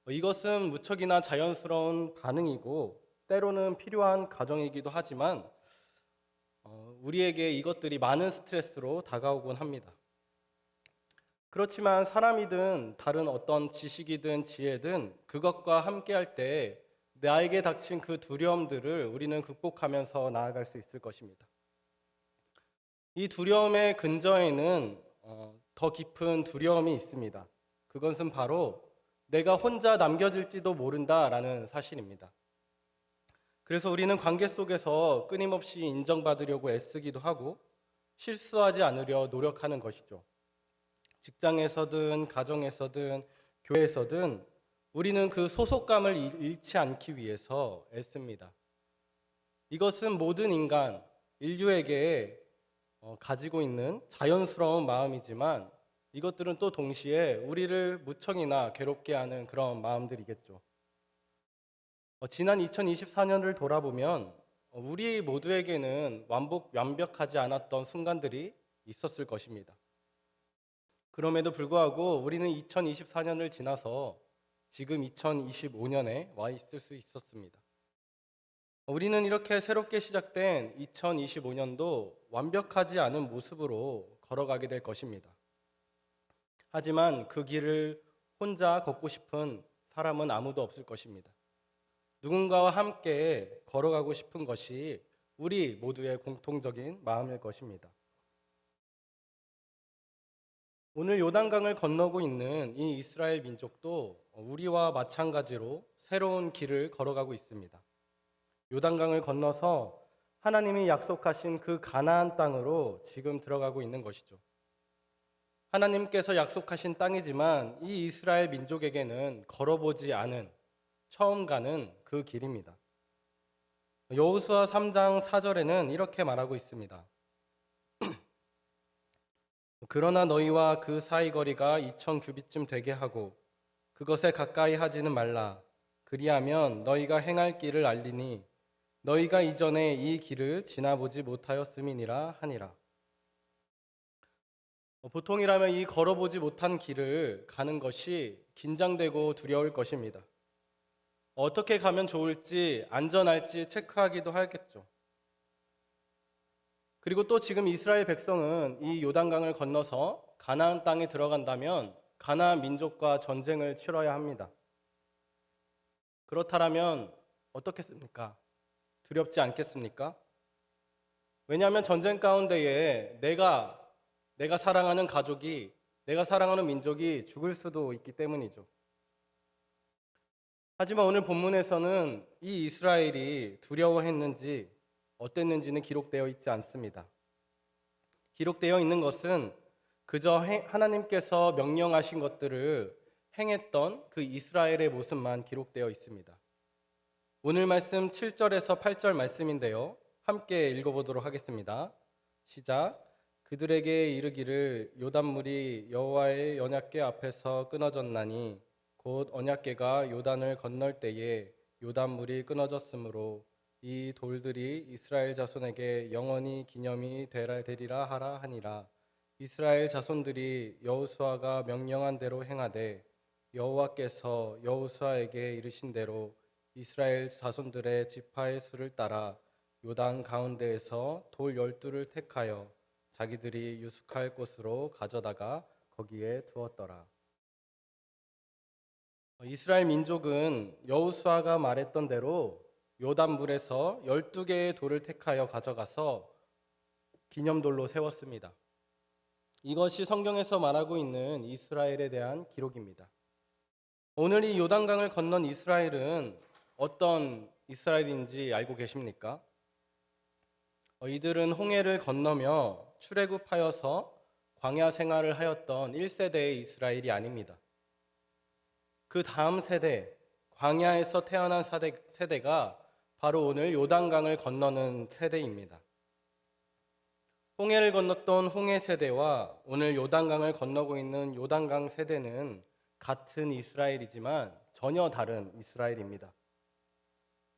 이것은 무척이나 자연스러운 반응이고 때로는 필요한 과정이기도 하지만 우리에게 이것들이 많은 스트레스로 다가오곤 합니다. 그렇지만 사람이든 다른 어떤 지식이든 지혜든 그것과 함께할 때 나에게 닥친 그 두려움들을 우리는 극복하면서 나아갈 수 있을 것입니다. 이 두려움의 근저에는 더 깊은 두려움이 있습니다. 그것은 바로 내가 혼자 남겨질지도 모른다라는 사실입니다. 그래서 우리는 관계 속에서 끊임없이 인정받으려고 애쓰기도 하고 실수하지 않으려 노력하는 것이죠. 직장에서든 가정에서든 교회에서든 우리는 그 소속감을 잃지 않기 위해서 애씁니다. 이것은 모든 인간, 인류에게 가지고 있는 자연스러운 마음이지만 이것들은 또 동시에 우리를 무척이나 괴롭게 하는 그런 마음들이겠죠. 지난 2024년을 돌아보면 우리 모두에게는 완벽하지 않았던 순간들이 있었을 것입니다. 그럼에도 불구하고 우리는 2024년을 지나서 지금 2025년에 와 있을 수 있었습니다. 우리는 이렇게 새롭게 시작된 2025년도 완벽하지 않은 모습으로 걸어가게 될 것입니다. 하지만 그 길을 혼자 걷고 싶은 사람은 아무도 없을 것입니다. 누군가와 함께 걸어가고 싶은 것이 우리 모두의 공통적인 마음일 것입니다. 오늘 요단강을 건너고 있는 이 이스라엘 민족도 우리와 마찬가지로 새로운 길을 걸어가고 있습니다. 요단강을 건너서 하나님이 약속하신 그 가나안 땅으로 지금 들어가고 있는 것이죠. 하나님께서 약속하신 땅이지만 이 이스라엘 민족에게는 걸어보지 않은 처음 가는 그 길입니다. 여호수아 3장 4절에는 이렇게 말하고 있습니다. 그러나 너희와 그 사이 거리가 2000규빗쯤 되게 하고 그것에 가까이 하지는 말라. 그리하면 너희가 행할 길을 알리니 너희가 이전에 이 길을 지나보지 못하였음이니라 하니라. 보통이라면 이 걸어보지 못한 길을 가는 것이 긴장되고 두려울 것입니다. 어떻게 가면 좋을지 안전할지 체크하기도 하겠죠. 그리고 또 지금 이스라엘 백성은 이 요단강을 건너서 가나안 땅에 들어간다면 가나안 민족과 전쟁을 치러야 합니다. 그렇다면 어떻겠습니까? 두렵지 않겠습니까? 왜냐하면 전쟁 가운데에 내가 사랑하는 가족이, 내가 사랑하는 민족이 죽을 수도 있기 때문이죠. 하지만 오늘 본문에서는 이 이스라엘이 두려워했는지 어땠는지는 기록되어 있지 않습니다. 기록되어 있는 것은 그저 하나님께서 명령하신 것들을 행했던 그 이스라엘의 모습만 기록되어 있습니다. 오늘 말씀 7절에서 8절 말씀인데요. 함께 읽어보도록 하겠습니다. 시작. 그들에게 이르기를 요단물이 여호와의 언약궤 앞에서 끊어졌나니 곧 언약궤가 요단을 건널 때에 요단물이 끊어졌으므로 이 돌들이 이스라엘 자손에게 영원히 기념이 되리라 하라 하니라. 이스라엘 자손들이 여호수아가 명령한 대로 행하되 여호와께서 여호수아에게 이르신 대로 이스라엘 자손들의 지파의 수를 따라 요단 가운데에서 돌 12를 택하여 자기들이 유숙할 곳으로 가져다가 거기에 두었더라. 이스라엘 민족은 여호수아가 말했던 대로 요단물에서 12개의 돌을 택하여 가져가서 기념돌로 세웠습니다. 이것이 성경에서 말하고 있는 이스라엘에 대한 기록입니다. 오늘 이 요단강을 건넌 이스라엘은 어떤 이스라엘인지 알고 계십니까? 이들은 홍해를 건너며 출애굽하여서 광야 생활을 하였던 1세대의 이스라엘이 아닙니다. 그 다음 세대, 광야에서 태어난 세대가 바로 오늘 요단강을 건너는 세대입니다. 홍해를 건넜던 홍해 세대와 오늘 요단강을 건너고 있는 요단강 세대는 같은 이스라엘이지만 전혀 다른 이스라엘입니다.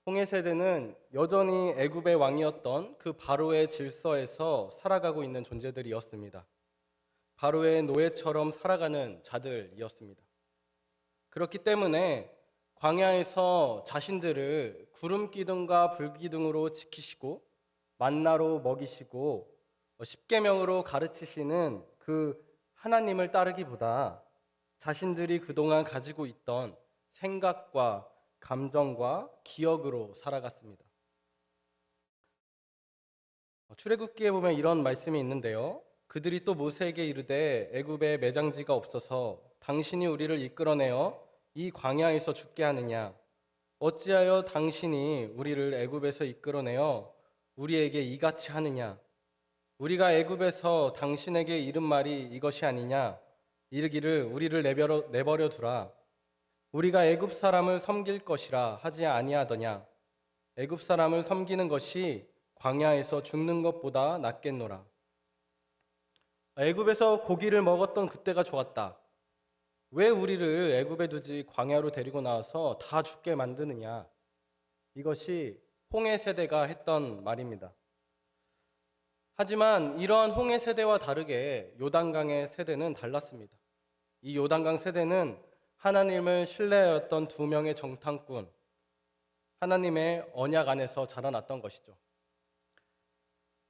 홍해 세대는 여전히 애굽의 왕이었던 그 바로의 질서에서 살아가고 있는 존재들이었습니다. 바로의 노예처럼 살아가는 자들이었습니다. 그렇기 때문에 광야에서 자신들을 구름 기둥과 불 기둥으로 지키시고 만나로 먹이시고 십계명으로 가르치시는 그 하나님을 따르기보다 자신들이 그동안 가지고 있던 생각과 감정과 기억으로 살아갔습니다. 출애굽기에 보면 이런 말씀이 있는데요. 그들이 또 모세에게 이르되 애굽에 매장지가 없어서 당신이 우리를 이끌어내어 이 광야에서 죽게 하느냐? 어찌하여 당신이 우리를 애굽에서 이끌어내어 우리에게 이같이 하느냐? 우리가 애굽에서 당신에게 이른 말이 이것이 아니냐? 이르기를 우리를 내버려 두라. 우리가 애굽 사람을 섬길 것이라 하지 아니하더냐? 애굽 사람을 섬기는 것이 광야에서 죽는 것보다 낫겠노라. 애굽에서 고기를 먹었던 그때가 좋았다. 왜 우리를 애굽에 두지 광야로 데리고 나와서 다 죽게 만드느냐? 이것이 홍해 세대가 했던 말입니다. 하지만 이러한 홍해 세대와 다르게 요단강의 세대는 달랐습니다. 이 요단강 세대는 하나님을 신뢰하였던 두 명의 정탐꾼, 하나님의 언약 안에서 자라났던 것이죠.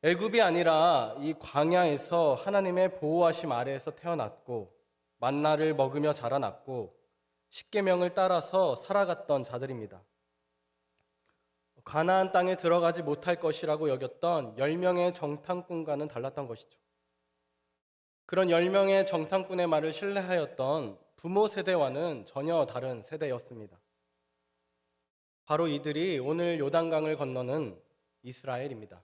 애굽이 아니라 이 광야에서 하나님의 보호하심 아래에서 태어났고 만나를 먹으며 자라났고 십계명을 따라서 살아갔던 자들입니다. 가나안 땅에 들어가지 못할 것이라고 여겼던 10명의 정탐꾼과는 달랐던 것이죠. 그런 10명의 정탐꾼의 말을 신뢰하였던 부모 세대와는 전혀 다른 세대였습니다. 바로 이들이 오늘 요단강을 건너는 이스라엘입니다.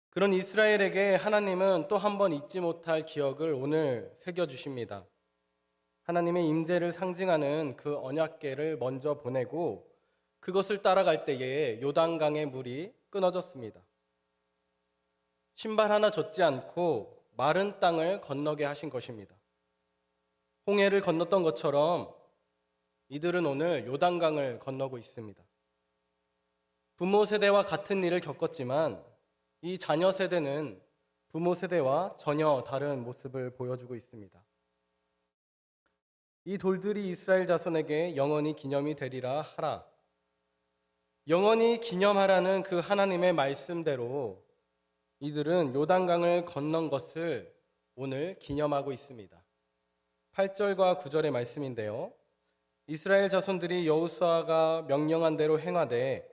그런 이스라엘에게 하나님은 또 한 번 잊지 못할 기억을 오늘 새겨주십니다. 하나님의 임재를 상징하는 그 언약궤를 먼저 보내고 그것을 따라갈 때에 요단강의 물이 끊어졌습니다. 신발 하나 젖지 않고 마른 땅을 건너게 하신 것입니다. 홍해를 건넜던 것처럼 이들은 오늘 요단강을 건너고 있습니다. 부모 세대와 같은 일을 겪었지만 이 자녀 세대는 부모 세대와 전혀 다른 모습을 보여주고 있습니다. 이 돌들이 이스라엘 자손에게 영원히 기념이 되리라 하라. 영원히 기념하라는 그 하나님의 말씀대로 이들은 요단강을 건넌 것을 오늘 기념하고 있습니다. 8절과 9절의 말씀인데요. 이스라엘 자손들이 여호수아가 명령한 대로 행하되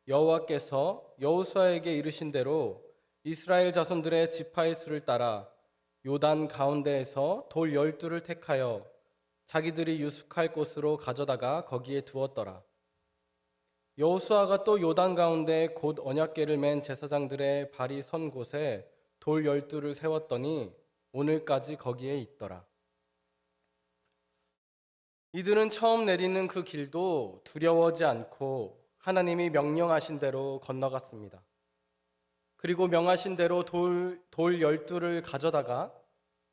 여호와께서 여호수아에게 이르신 대로 이스라엘 자손들의 지파의 수를 따라 요단 가운데에서 돌 12를 택하여 자기들이 유숙할 곳으로 가져다가 거기에 두었더라. 여호수아가 또 요단 가운데 곧 언약궤를 맨 제사장들의 발이 선 곳에 돌 12를 세웠더니 오늘까지 거기에 있더라. 이들은 처음 내리는 그 길도 두려워하지 않고 하나님이 명령하신 대로 건너갔습니다. 그리고 명하신 대로 돌 12를 가져다가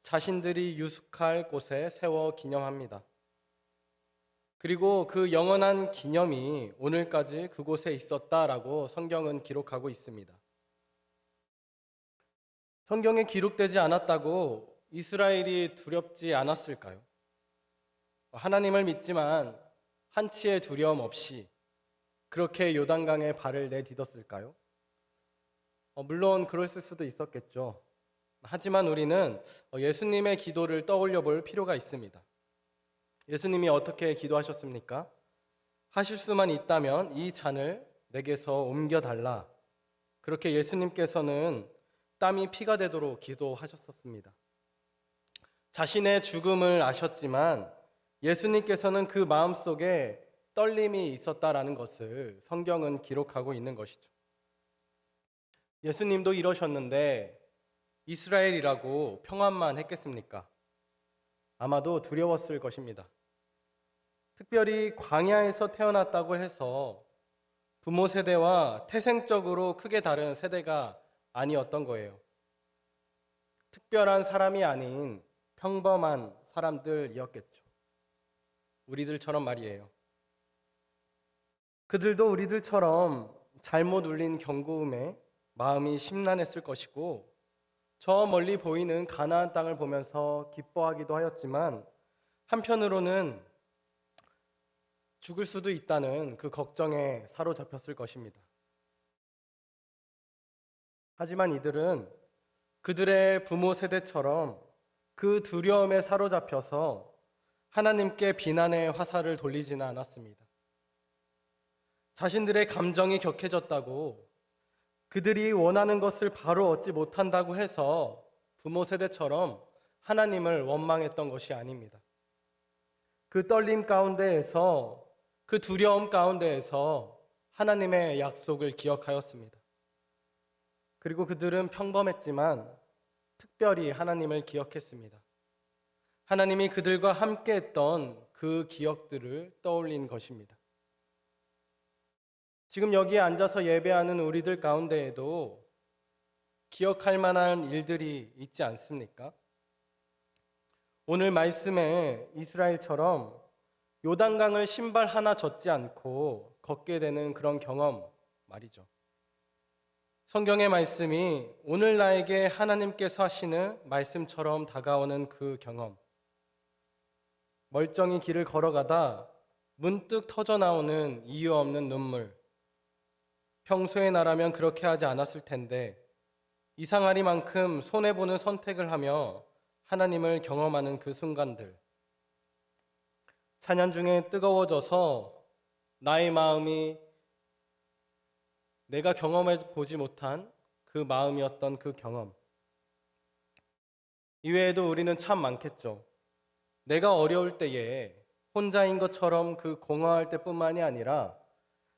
자신들이 유숙할 곳에 세워 기념합니다. 그리고 그 영원한 기념이 오늘까지 그곳에 있었다라고 성경은 기록하고 있습니다. 성경에 기록되지 않았다고 이스라엘이 두렵지 않았을까요? 하나님을 믿지만 한치의 두려움 없이 그렇게 요단강에 발을 내딛었을까요? 물론 그랬을 수도 있었겠죠. 하지만 우리는 예수님의 기도를 떠올려 볼 필요가 있습니다. 예수님이 어떻게 기도하셨습니까? 하실 수만 있다면 이 잔을 내게서 옮겨달라. 그렇게 예수님께서는 땀이 피가 되도록 기도하셨었습니다. 자신의 죽음을 아셨지만 예수님께서는 그 마음속에 떨림이 있었다라는 것을 성경은 기록하고 있는 것이죠. 예수님도 이러셨는데 이스라엘이라고 평안만 했겠습니까? 아마도 두려웠을 것입니다. 특별히 광야에서 태어났다고 해서 부모 세대와 태생적으로 크게 다른 세대가 아니었던 거예요. 특별한 사람이 아닌 평범한 사람들이었겠죠. 우리들처럼 말이에요. 그들도 우리들처럼 잘못 울린 경고음에 마음이 심란했을 것이고 저 멀리 보이는 가나안 땅을 보면서 기뻐하기도 하였지만 한편으로는 죽을 수도 있다는 그 걱정에 사로잡혔을 것입니다. 하지만 이들은 그들의 부모 세대처럼 그 두려움에 사로잡혀서 하나님께 비난의 화살을 돌리지는 않았습니다. 자신들의 감정이 격해졌다고, 그들이 원하는 것을 바로 얻지 못한다고 해서 부모 세대처럼 하나님을 원망했던 것이 아닙니다. 그 떨림 가운데에서, 그 두려움 가운데에서 하나님의 약속을 기억하였습니다. 그리고 그들은 평범했지만 특별히 하나님을 기억했습니다. 하나님이 그들과 함께 했던 그 기억들을 떠올린 것입니다. 지금 여기에 앉아서 예배하는 우리들 가운데에도 기억할 만한 일들이 있지 않습니까? 오늘 말씀에 이스라엘처럼 요단강을 신발 하나 젖지 않고 걷게 되는 그런 경험 말이죠. 성경의 말씀이 오늘 나에게 하나님께서 하시는 말씀처럼 다가오는 그 경험, 멀쩡히 길을 걸어가다 문득 터져나오는 이유 없는 눈물, 평소에 나라면 그렇게 하지 않았을 텐데 이상하리만큼 손해보는 선택을 하며 하나님을 경험하는 그 순간들, 찬양 중에 뜨거워져서 나의 마음이 내가 경험해 보지 못한 그 마음이었던 그 경험, 이외에도 우리는 참 많겠죠. 내가 어려울 때에 혼자인 것처럼 그 공허할 때뿐만이 아니라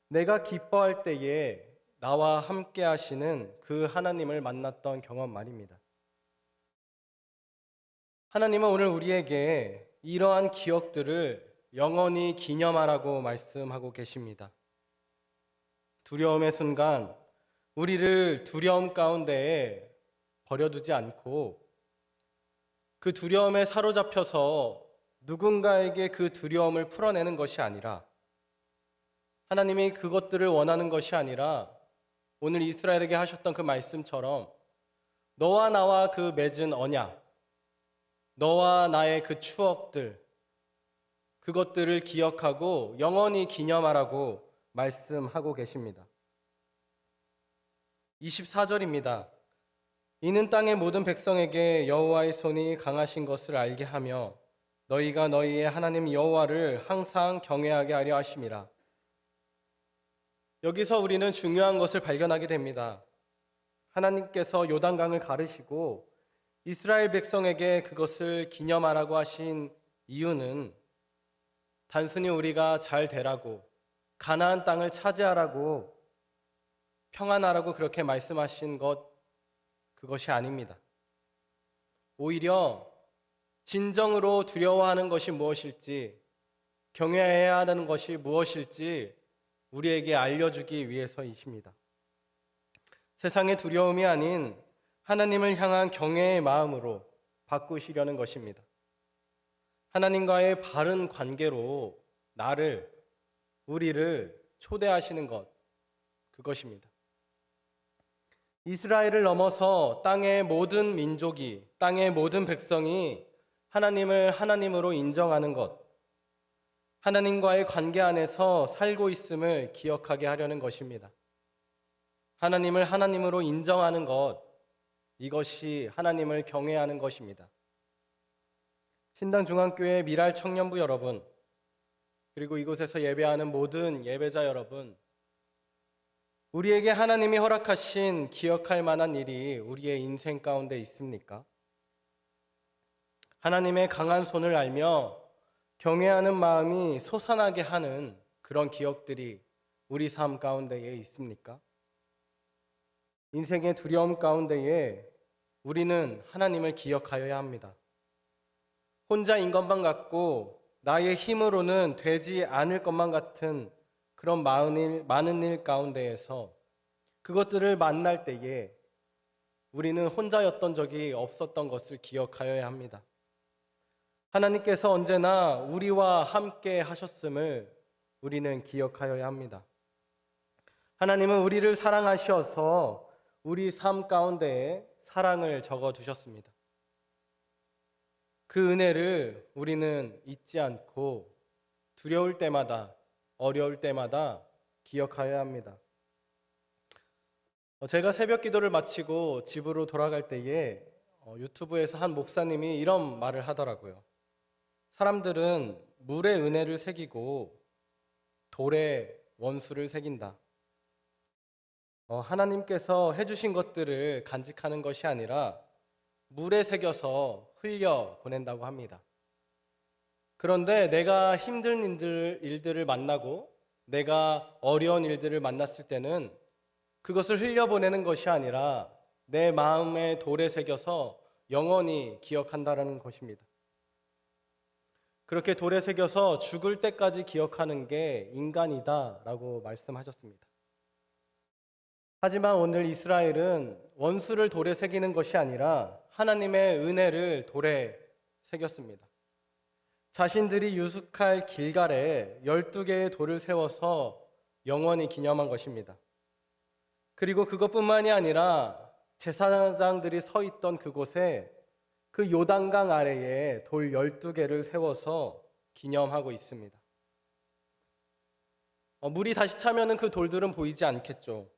내가 기뻐할 때에 나와 함께 하시는 그 하나님을 만났던 경험 말입니다. 하나님은 오늘 우리에게 이러한 기억들을 영원히 기념하라고 말씀하고 계십니다. 두려움의 순간 우리를 두려움 가운데에 버려두지 않고 그 두려움에 사로잡혀서 누군가에게 그 두려움을 풀어내는 것이 아니라, 하나님이 그것들을 원하는 것이 아니라 오늘 이스라엘에게 하셨던 그 말씀처럼 너와 나와 그 맺은 언약, 너와 나의 그 추억들, 그것들을 기억하고 영원히 기념하라고 말씀하고 계십니다. 24절입니다. 이는 땅의 모든 백성에게 여호와의 손이 강하신 것을 알게 하며 너희가 너희의 하나님 여호와를 항상 경외하게 하려 하심이라. 여기서 우리는 중요한 것을 발견하게 됩니다. 하나님께서 요단강을 가르시고 이스라엘 백성에게 그것을 기념하라고 하신 이유는 단순히 우리가 잘 되라고, 가나안 땅을 차지하라고, 평안하라고 그렇게 말씀하신 그것이 아닙니다. 오히려 진정으로 두려워하는 것이 무엇일지, 경외해야 하는 것이 무엇일지 우리에게 알려주기 위해서이십니다. 세상의 두려움이 아닌 하나님을 향한 경외의 마음으로 바꾸시려는 것입니다. 하나님과의 바른 관계로 우리를 초대하시는 것, 그것입니다. 이스라엘을 넘어서 땅의 모든 민족이, 땅의 모든 백성이 하나님을 하나님으로 인정하는 것, 하나님과의 관계 안에서 살고 있음을 기억하게 하려는 것입니다. 하나님을 하나님으로 인정하는 것, 이것이 하나님을 경외하는 것입니다. 신당중앙교회 미랄 청년부 여러분, 그리고 이곳에서 예배하는 모든 예배자 여러분, 우리에게 하나님이 허락하신 기억할 만한 일이 우리의 인생 가운데 있습니까? 하나님의 강한 손을 알며 경외하는 마음이 솟아나게 하는 그런 기억들이 우리 삶 가운데에 있습니까? 인생의 두려움 가운데에 우리는 하나님을 기억하여야 합니다. 혼자인 것만 같고 나의 힘으로는 되지 않을 것만 같은 그런 많은 일 가운데에서 그것들을 만날 때에 우리는 혼자였던 적이 없었던 것을 기억하여야 합니다. 하나님께서 언제나 우리와 함께 하셨음을 우리는 기억하여야 합니다. 하나님은 우리를 사랑하셔서 우리 삶 가운데에 사랑을 적어두셨습니다. 그 은혜를 우리는 잊지 않고 두려울 때마다, 어려울 때마다 기억하여야 합니다. 제가 새벽 기도를 마치고 집으로 돌아갈 때에 유튜브에서 한 목사님이 이런 말을 하더라고요. 사람들은 물의 은혜를 새기고 돌에 원수를 새긴다. 하나님께서 해주신 것들을 간직하는 것이 아니라 물에 새겨서 흘려 보낸다고 합니다. 그런데 내가 힘든 일들을 만나고 내가 어려운 일들을 만났을 때는 그것을 흘려보내는 것이 아니라 내 마음의 돌에 새겨서 영원히 기억한다는 것입니다. 그렇게 돌에 새겨서 죽을 때까지 기억하는 게 인간이다라고 말씀하셨습니다. 하지만 오늘 이스라엘은 원수를 돌에 새기는 것이 아니라 하나님의 은혜를 돌에 새겼습니다. 자신들이 유숙할 길갈에 12개의 돌을 세워서 영원히 기념한 것입니다. 그리고 그것뿐만이 아니라 제사장들이 서 있던 그곳에 그 요단강 아래에 돌 12개를 세워서 기념하고 있습니다. 물이 다시 차면은 그 돌들은 보이지 않겠죠.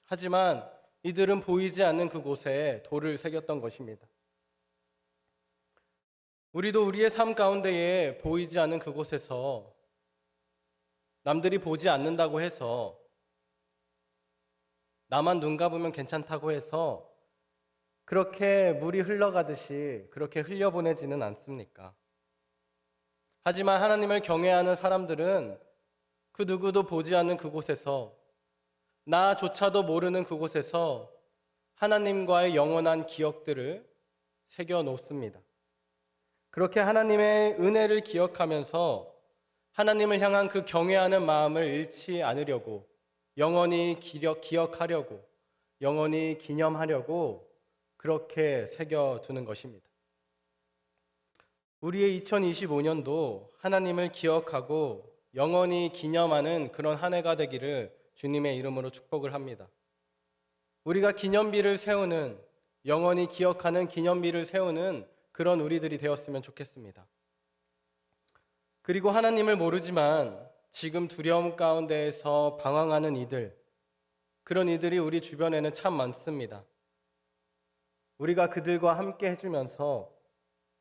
하지만 이들은 보이지 않는 그곳에 돌을 새겼던 것입니다. 우리도 우리의 삶 가운데에 보이지 않는 그곳에서 남들이 보지 않는다고 해서 나만 눈 감으면 괜찮다고 해서 그렇게 물이 흘러가듯이 그렇게 흘려보내지는 않습니까? 하지만 하나님을 경외하는 사람들은 그 누구도 보지 않는 그곳에서 나조차도 모르는 그곳에서 하나님과의 영원한 기억들을 새겨 놓습니다. 그렇게 하나님의 은혜를 기억하면서 하나님을 향한 그 경외하는 마음을 잃지 않으려고 영원히 기억하려고 영원히 기념하려고 그렇게 새겨두는 것입니다. 우리의 2025년도 하나님을 기억하고 영원히 기념하는 그런 한 해가 되기를 주님의 이름으로 축복을 합니다. 우리가 기념비를 세우는, 영원히 기억하는 기념비를 세우는 그런 우리들이 되었으면 좋겠습니다. 그리고 하나님을 모르지만 지금 두려움 가운데에서 방황하는 이들, 그런 이들이 우리 주변에는 참 많습니다. 우리가 그들과 함께 해주면서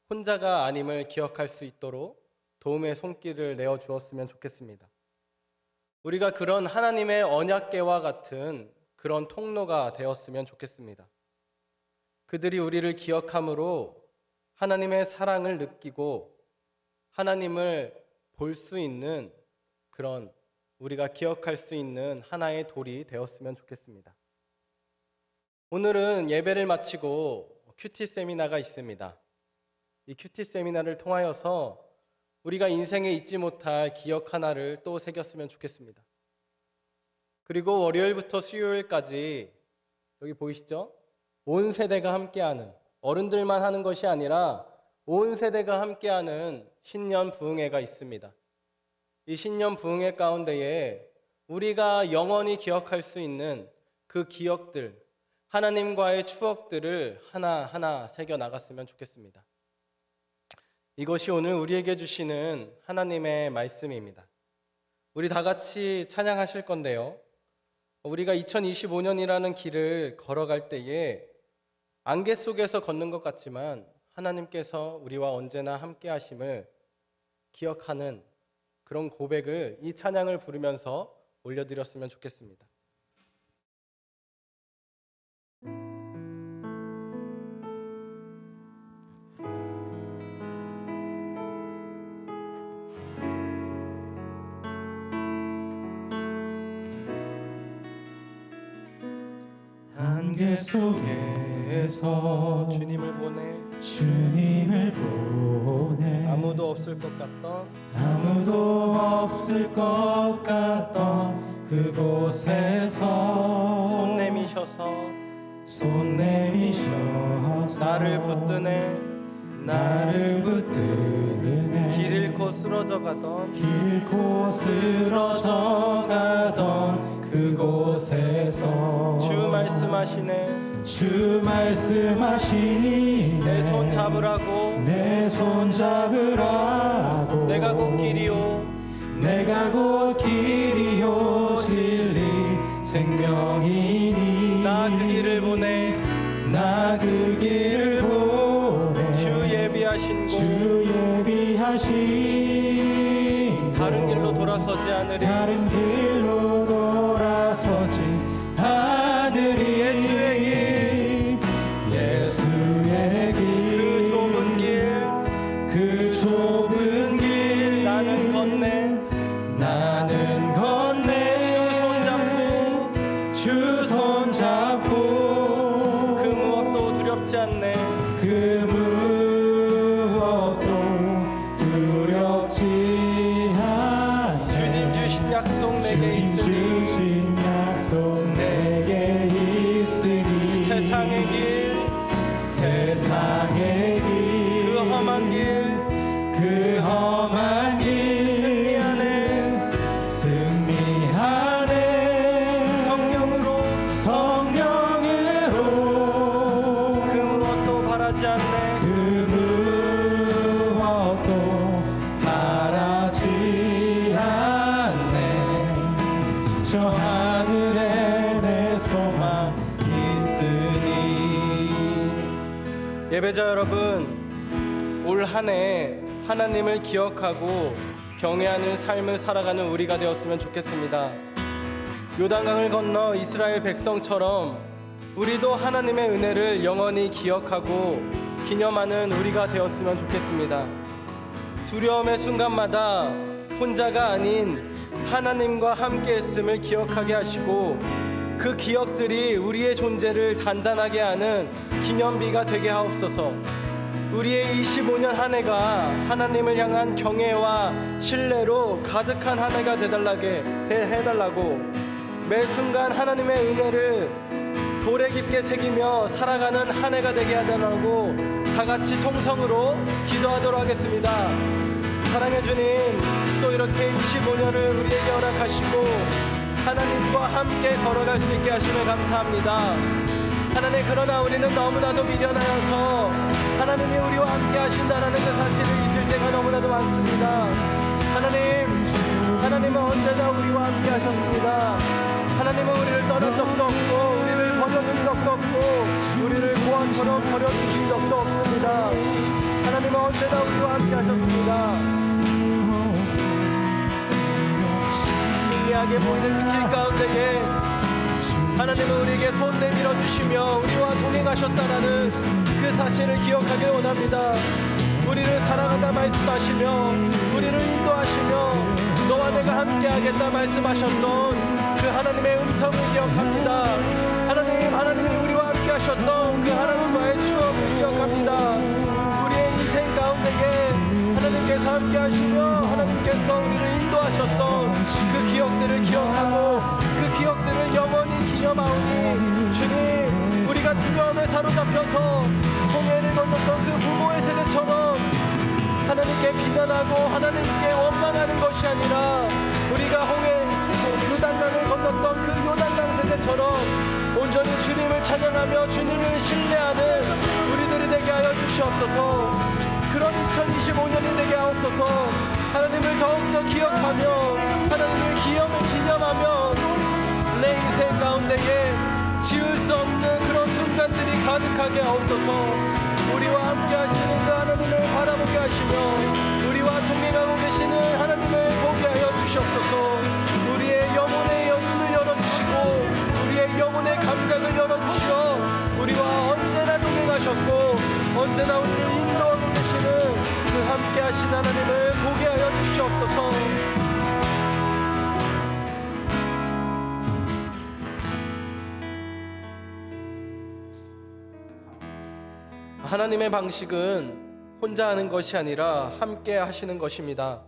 혼자가 아님을 기억할 수 있도록 도움의 손길을 내어 주었으면 좋겠습니다. 우리가 그런 하나님의 언약궤와 같은 그런 통로가 되었으면 좋겠습니다. 그들이 우리를 기억함으로 하나님의 사랑을 느끼고 하나님을 볼 수 있는 그런 우리가 기억할 수 있는 하나의 돌이 되었으면 좋겠습니다. 오늘은 예배를 마치고 큐티 세미나가 있습니다. 이 큐티 세미나를 통하여서 우리가 인생에 잊지 못할 기억 하나를 또 새겼으면 좋겠습니다. 그리고 월요일부터 수요일까지 여기 보이시죠? 온 세대가 함께하는, 어른들만 하는 것이 아니라 온 세대가 함께하는 신년 부흥회가 있습니다. 이 신년 부흥회 가운데에 우리가 영원히 기억할 수 있는 그 기억들, 하나님과의 추억들을 하나하나 새겨 나갔으면 좋겠습니다. 이것이 오늘 우리에게 주시는 하나님의 말씀입니다. 우리 다 같이 찬양하실 건데요. 우리가 2025년이라는 길을 걸어갈 때에 안개 속에서 걷는 것 같지만 하나님께서 우리와 언제나 함께 하심을 기억하는 그런 고백을 이 찬양을 부르면서 올려드렸으면 좋겠습니다. 안개 속에서 주님을 보내 아무도 없을 것 같던 그곳에서 손 내미셔서 나를 붙드네 길 잃고 쓰러져 가던 그곳에서 주 말씀하시네 내 손 잡으라고 내가 곧 다른 길로 돌아서지 않으리. 다른 길로 돌아서지 않으리. 예수의 길, 예수의 길, 그 좁은 길, 그 좁은 길 나는 건네. 나는 건네. 주 손잡고 그 무엇도 두렵지 않네. 그 무엇도 두렵지 않네. 주님 주신 약속 내게 주님 있으니 주신 약속 내게 있으니 세상의 길, 세상의 길, 그 험한 길, 그 험한 길 승리하네. 승리하네. 성령으로 성령으로 그 무엇도 바라지 않네. 그 무엇도 바라지 않네. 저 하늘에 내 소망 있으니. 예배자 여러분, 올 한 해 하나님을 기억하고 경외하는 삶을 살아가는 우리가 되었으면 좋겠습니다. 요단강을 건너 이스라엘 백성처럼 우리도 하나님의 은혜를 영원히 기억하고 기념하는 우리가 되었으면 좋겠습니다. 두려움의 순간마다 혼자가 아닌 하나님과 함께 했음을 기억하게 하시고 그 기억들이 우리의 존재를 단단하게 하는 기념비가 되게 하옵소서. 우리의 25년 한 해가 하나님을 향한 경외와 신뢰로 가득한 한 해가 해달라고 매 순간 하나님의 은혜를 도래 깊게 새기며 살아가는 한 해가 되게 해달라고 다 같이 통성으로 기도하도록 하겠습니다. 사랑해 주님, 또 이렇게 25년을 우리에게 허락하시고 하나님과 함께 걸어갈 수 있게 하심을 감사합니다. 하나님, 그러나 우리는 너무나도 미련하여서 하나님이 우리와 함께 하신다라는 그 사실을 잊을 때가 너무나도 많습니다. 하나님은 언제나 우리와 함께 하셨습니다. 하나님은 우리를 떠난 적도 없고 우리를 버려둔 적도 없고 우리를 고아처럼 버려주신 적도 없습니다. 하나님은 언제나 우리와 함께 하셨습니다. 희미하게 보이는 그 길 가운데에 하나님은 우리에게 손 내밀어 주시며 우리와 동행하셨다라는 그 사실을 기억하길 원합니다. 우리를 사랑한다 말씀하시며 우리를 인도하시며 너와 내가 함께하겠다 말씀하셨던 그 하나님의 음성을 기억합니다. 하나님이 우리와 함께하셨던 그 하나님과의 추억을 기억합니다. 우리의 인생 가운데에 하나님께서 함께하시며 하나님께서 우리를 인도하셨던 그 기억들을 기억하고 그 기억들을 영원히 기념하오니 주님, 우리가 두려움에 사로잡혀서 홍해를 건넜던 그 부모의 세대처럼 하나님께 비난하고 하나님께 원망하는 것이 아니라 우리가 요단강을 건넜던 그 요단강 세대처럼 온전히 주님을 찬양하며 주님을 신뢰하는 우리들이 되게 하여 주시옵소서. 그런 2025년이 되게 하옵소서. 하나님을 더욱더 기억하며 하나님의 기염을 기념하며 내 인생 가운데에 지울 수 없는 그런 순간들이 가득하게 하옵소서. 우리와 함께 하시는 그 하나님을 바라보게 하시며 우리와 동행하고 계시는 하나님을 보게 하여 주시옵소서. 우리의 영혼의 영혼을 열어주시고 우리의 영혼의 감각을 열어주시어 우리와 언제나 동행하셨고 언제나 우리를 인도하고 계시는 그 함께 하신 하나님을 보게 하여 주시옵소서. 하나님의 방식은 혼자 하는 것이 아니라 함께 하시는 것입니다.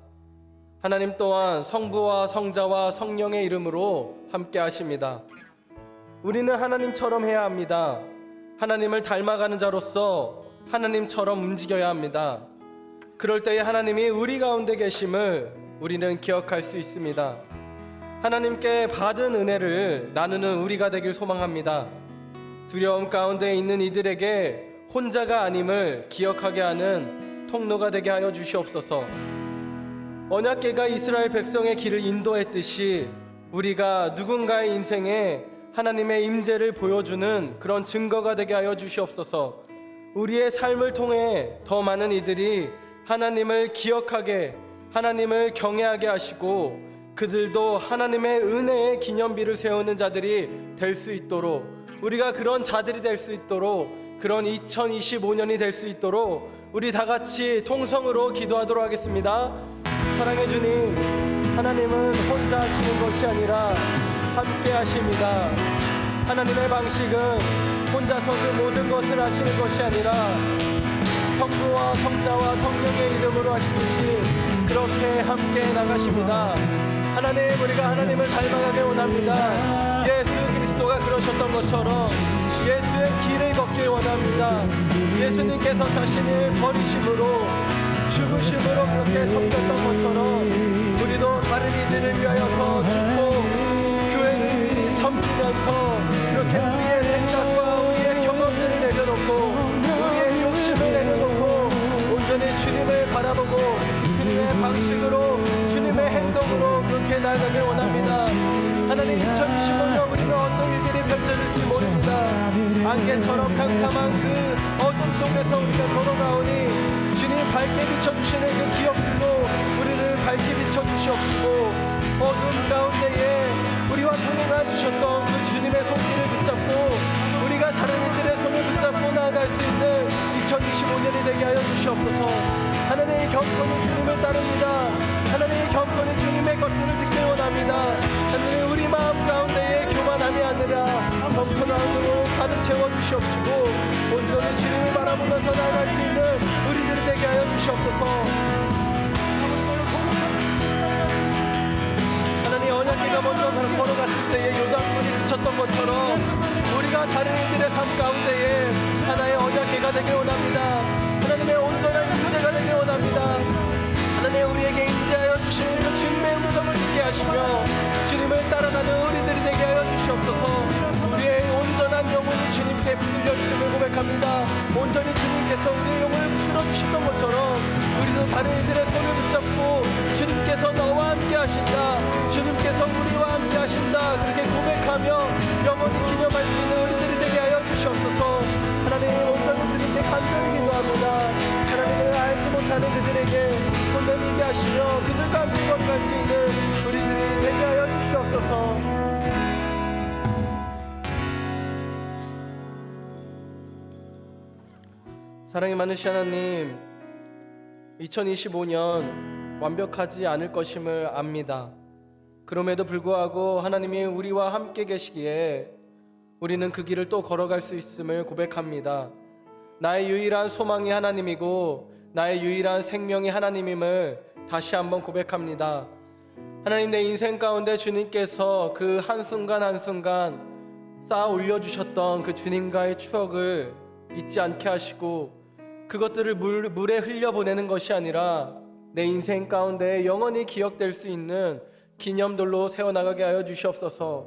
하나님 또한 성부와 성자와 성령의 이름으로 함께 하십니다. 우리는 하나님처럼 해야 합니다. 하나님을 닮아가는 자로서 하나님처럼 움직여야 합니다. 그럴 때에 하나님이 우리 가운데 계심을 우리는 기억할 수 있습니다. 하나님께 받은 은혜를 나누는 우리가 되길 소망합니다. 두려움 가운데 있는 이들에게 혼자가 아님을 기억하게 하는 통로가 되게 하여 주시옵소서. 언약궤가 이스라엘 백성의 길을 인도했듯이 우리가 누군가의 인생에 하나님의 임재를 보여주는 그런 증거가 되게 하여 주시옵소서. 우리의 삶을 통해 더 많은 이들이 하나님을 기억하게 하나님을 경외하게 하시고 그들도 하나님의 은혜의 기념비를 세우는 자들이 될 수 있도록, 우리가 그런 자들이 될 수 있도록, 그런 2025년이 될 수 있도록 우리 다 같이 통성으로 기도하도록 하겠습니다. 사랑의 주님, 하나님은 혼자 하시는 것이 아니라 함께 하십니다. 하나님의 방식은 혼자서 그 모든 것을 하시는 것이 아니라 성부와 성자와 성령의 이름으로 하시듯이 그렇게 함께 나가십니다. 하나님, 우리가 하나님을 닮아가게 원합니다. 예수 그리스도가 그러셨던 것처럼 예수의 길을 걷길 원합니다. 예수님께서 자신을 버리심으로 죽으심으로 그렇게 섬겼던 것처럼 우리도 다른 이들을 위하여서 죽고 교회를 섬기면서 그렇게 우리의 생각과 우리의 경험들을 내려놓고 우리의 욕심을 내려놓고 온전히 주님을 바라보고 주님의 방식으로 주님의 행동으로 그렇게 나아가길 원합니다. 하나님, 2025년 우리가 어떤 일들이 펼쳐질지 모릅니다. 안개처럼 캄캄한 그 어둠 속에서 우리가 걸어가오니 주님 밝게 비춰주시는 그 기억들로 우리를 밝게 비춰주시옵시고 어둠 가운데에 우리와 동행해 주셨던 그 주님의 손길을 붙잡고 우리가 다른 이들의 손을 붙잡고 나아갈 수 있는 2025년이 되게 하여 주시옵소서. 하나님의 겸손히 주님을 따릅니다. 하나님의 겸손히 주님의 것들을 듣길 원합니다. 하나님, 우리 마음 가운데에 교만함이 아니라 겸손함으로 가득 채워주시옵시고 온전히 주님을 바라보면서 나아갈 수 있는 우리들이 되게 하여 주시옵소서. 하나님, 언약궤가 먼저 걸어갔을 때에 요단물이 그쳤던 것처럼 우리가 다른 이들의 삶 가운데에 하나의 언약궤가 되길 원합니다. 하나님의 온전한 인재가 되길 원합니다. 하나님, 우리에게 인재하여 주시는 그 주님의 음성을 듣게 하시며 주님을 따라가는 우리들이 되게 하여 주시옵소서. 우리의 온전한 영혼이 주님께 붙들려 있음을 고백합니다. 온전히 주님께서 우리의 영혼을 붙들어 주셨던 것처럼 우리도 다른 이들의 손을 붙잡고 주님께서 너와 함께 하신다, 주님께서 우리와 함께 하신다, 그렇게 고백하며 영원히 기념할 수 있는 우리들이 되게 하여 주시옵소서. 하나님, 온전히 주님께 간절히 기도합니다. 하나님을 알지 못하는 그들에게 손 내밀게 하시며 그들과 함께 걸어갈 수 있는 우리들이 되게 하여 주시옵소서. 사랑이 많으신 하나님, 2025년 완벽하지 않을 것임을 압니다. 그럼에도 불구하고 하나님이 우리와 함께 계시기에 우리는 그 길을 또 걸어갈 수 있음을 고백합니다. 나의 유일한 소망이 하나님이고 나의 유일한 생명이 하나님임을 다시 한번 고백합니다. 하나님, 내 인생 가운데 주님께서 그 한순간 한순간 쌓아 올려주셨던 그 주님과의 추억을 잊지 않게 하시고 그것들을 물에 흘려보내는 것이 아니라 내 인생 가운데 영원히 기억될 수 있는 기념들로 세워나가게 하여 주시옵소서.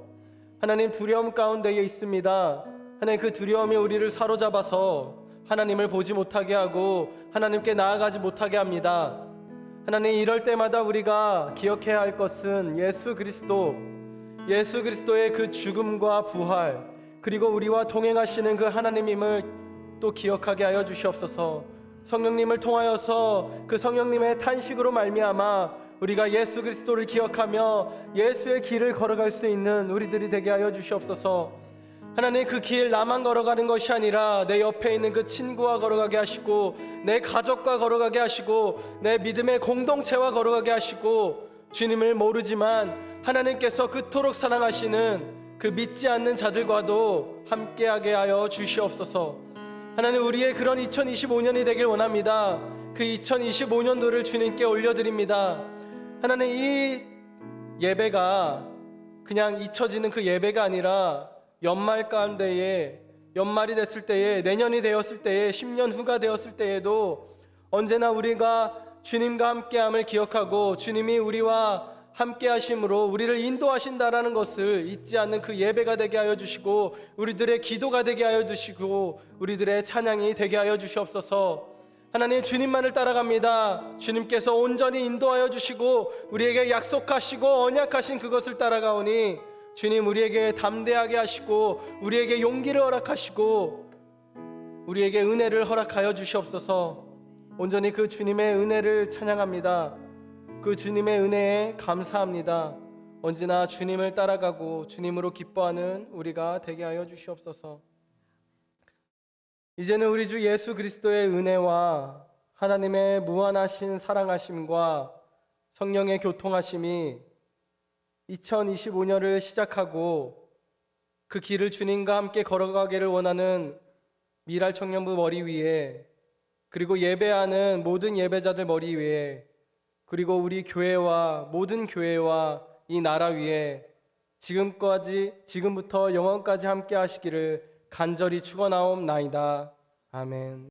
하나님, 두려움 가운데에 있습니다. 하나님, 그 두려움이 우리를 사로잡아서 하나님을 보지 못하게 하고 하나님께 나아가지 못하게 합니다. 하나님, 이럴 때마다 우리가 기억해야 할 것은 예수 그리스도의 그 죽음과 부활, 그리고 우리와 동행하시는 그 하나님임을 또 기억하게 하여 주시옵소서. 성령님을 통하여서 그 성령님의 탄식으로 말미암아 우리가 예수 그리스도를 기억하며 예수의 길을 걸어갈 수 있는 우리들이 되게 하여 주시옵소서. 하나님, 그 길 나만 걸어가는 것이 아니라 내 옆에 있는 그 친구와 걸어가게 하시고 내 가족과 걸어가게 하시고 내 믿음의 공동체와 걸어가게 하시고 주님을 모르지만 하나님께서 그토록 사랑하시는 그 믿지 않는 자들과도 함께하게 하여 주시옵소서. 하나님, 우리의 그런 2025년이 되길 원합니다. 그 2025년도를 주님께 올려드립니다. 하나님, 이 예배가 그냥 잊혀지는 그 예배가 아니라 연말 가운데에, 연말이 됐을 때에, 내년이 되었을 때에, 10년 후가 되었을 때에도 언제나 우리가 주님과 함께함을 기억하고 주님이 우리와 함께 하심으로 우리를 인도하신다라는 것을 잊지 않는 그 예배가 되게 하여 주시고 우리들의 기도가 되게 하여 주시고 우리들의 찬양이 되게 하여 주시옵소서. 하나님, 주님만을 따라갑니다. 주님께서 온전히 인도하여 주시고 우리에게 약속하시고 언약하신 그것을 따라가오니 주님, 우리에게 담대하게 하시고 우리에게 용기를 허락하시고 우리에게 은혜를 허락하여 주시옵소서. 온전히 그 주님의 은혜를 찬양합니다. 그 주님의 은혜에 감사합니다. 언제나 주님을 따라가고 주님으로 기뻐하는 우리가 되게 하여 주시옵소서. 이제는 우리 주 예수 그리스도의 은혜와 하나님의 무한하신 사랑하심과 성령의 교통하심이 2025년을 시작하고 그 길을 주님과 함께 걸어가기를 원하는 미랄 청년부 머리 위에, 그리고 예배하는 모든 예배자들 머리 위에, 그리고 우리 교회와 모든 교회와 이 나라 위에 지금부터 영원까지 함께 하시기를 간절히 축원하옵나이다. 아멘.